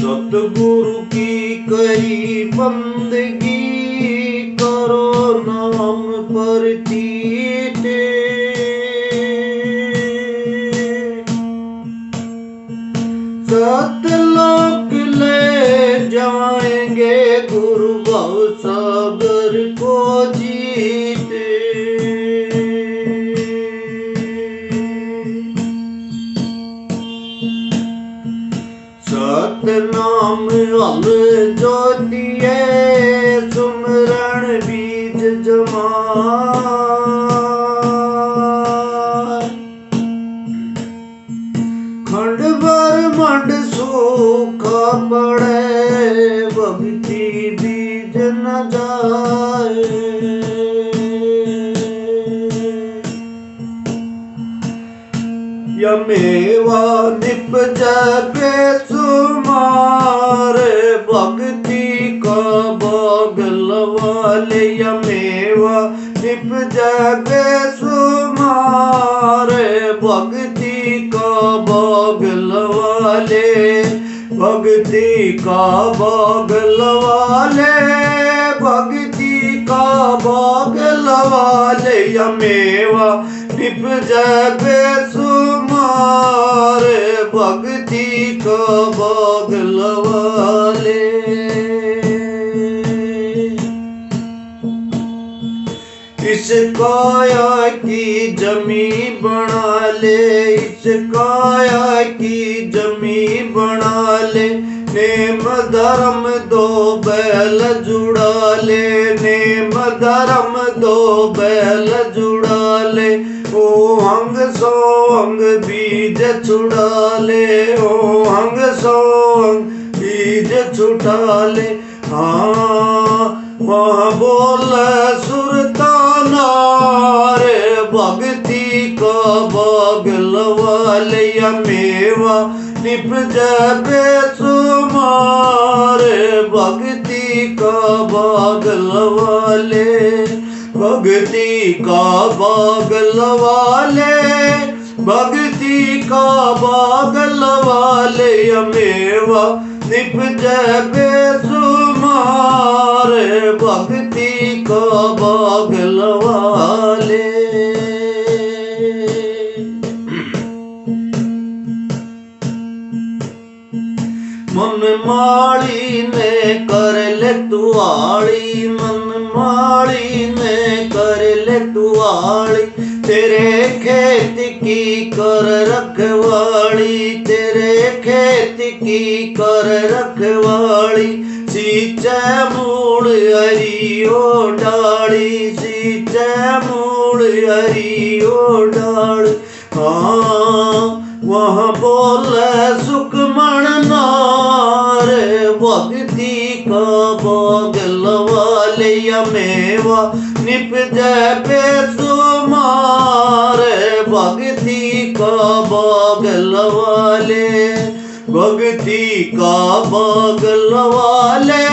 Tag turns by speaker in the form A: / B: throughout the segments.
A: सतगुरु की करी बंदगी करो नाम पर चीते। सतलोक ले जाएंगे गुरु भव सागर को जीते। सतनाम अल ज्योतिए सुमरण बीज जमाए। खंड ब्रह्मंड सूखा पड़े भक्ति बीज न जाए। यमेवा निपज बेसुमार भक्ति का बागलवाले। यमेवा निपज बेसुमार भक्ति का बागलवाले। भक्ति का बागलवाले भक्ति का बागलवाले। यमेवा निपज बेसुमार भक्ति का बागलवाले। इस काया की जमी बना ले। इस काया की जमी बना ले। नेम धर्म दो बैल जुड़ा ले। नेम धर्म दो बैल जुड़ा ले। ओ हंग सो हंग बीज छुड़ा ले। ओ हंग सो हंग बीज छुटा ले। हाँ वहाँ बोल सुरतानार भक्ति का बागलवाले। यमेवा निपज बेसुमार भक्ति का बागलवाले। भक्ति का बागलवाले भक्ति का बागलवाले। यमेवा निपज बेसुमार भक्ति का बागलवाले। मन माड़ी ने कर ले तू आड़ी। मन माड़ी ने कर ले तू आड़ी। तेरे खेत की कर रखवाड़ी। तेरे खेत की कर रखवाड़ी। सींचे मूड़ हरियो डाली। सींचे मूड़ हरियो डाली। हाँ वहाँ बोले सुखमण नार भक्ति का बागलवाले। यमेवा निपज बेसुमार भक्ति का बागलवाले। भक्ति का बागलवाले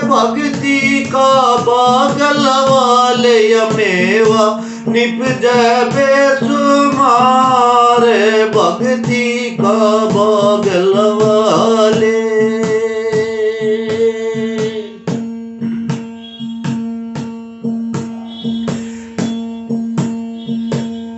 A: भक्ति का बागलवाले। यमेवा निपज बेसुमार भक्ति का बागलवाले।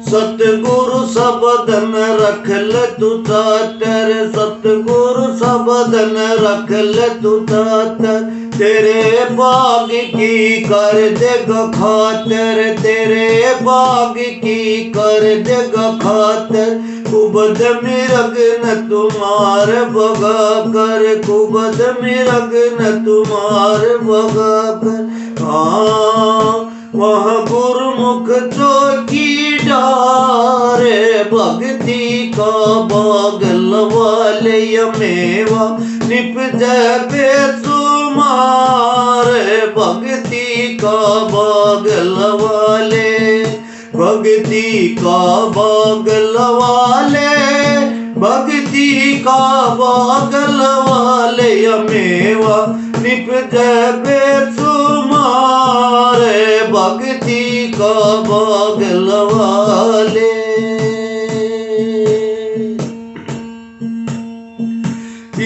A: सतगुरु सबदन रख ले तू तातर। सतगुरु सबदन रख ले तू तातर। तेरे बाग की कर देगा खातर। तेरे बाग की कर देगा खातर। कुबद मिरग न तुम्हार भगा कर। कुबद मिरग न तुम्हार भगा कर। हाँ वहाँ गुरुमुख चौकी डारे भक्ति का बागलवाले। यमेवा निपज बेसुमार भक्ति का बागलवाले। भक्ति का बागलवाले भक्ति का बागलवाले। यमेवा निपज बेसुमार भक्ति का बागलवाले।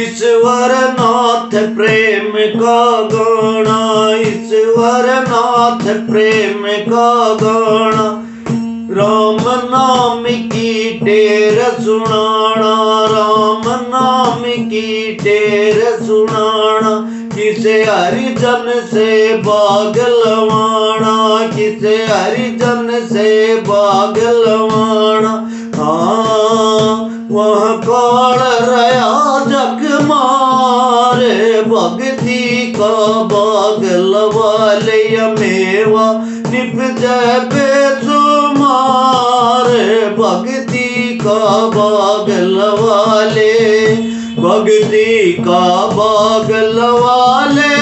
A: ईश्वर नाथ प्रेम का गाना, ईश्वर नाथ प्रेम का गाना, राम नाम की टेर सुनाना, राम नाम की टेर सुनाना, किसे हरिजन से बाग लवाना, किसे हरिजन से बाग लवाना। हाँ वह काल रया जग मारे, भक्ति का बाग लवा ले मेवा निपजै बेसुमार, भक्ति का बाग लवा ले, भक्ति का बाग लवा ले,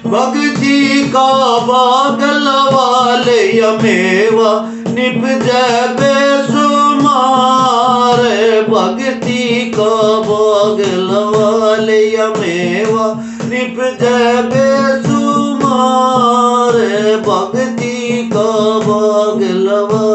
A: भक्ति का बाग लवा ले, यमेवा निपजै बेसुमार, भक्ति का बाग लवा ले, यमेवा निपजै बेसुमार, भक्ति का बाग लवा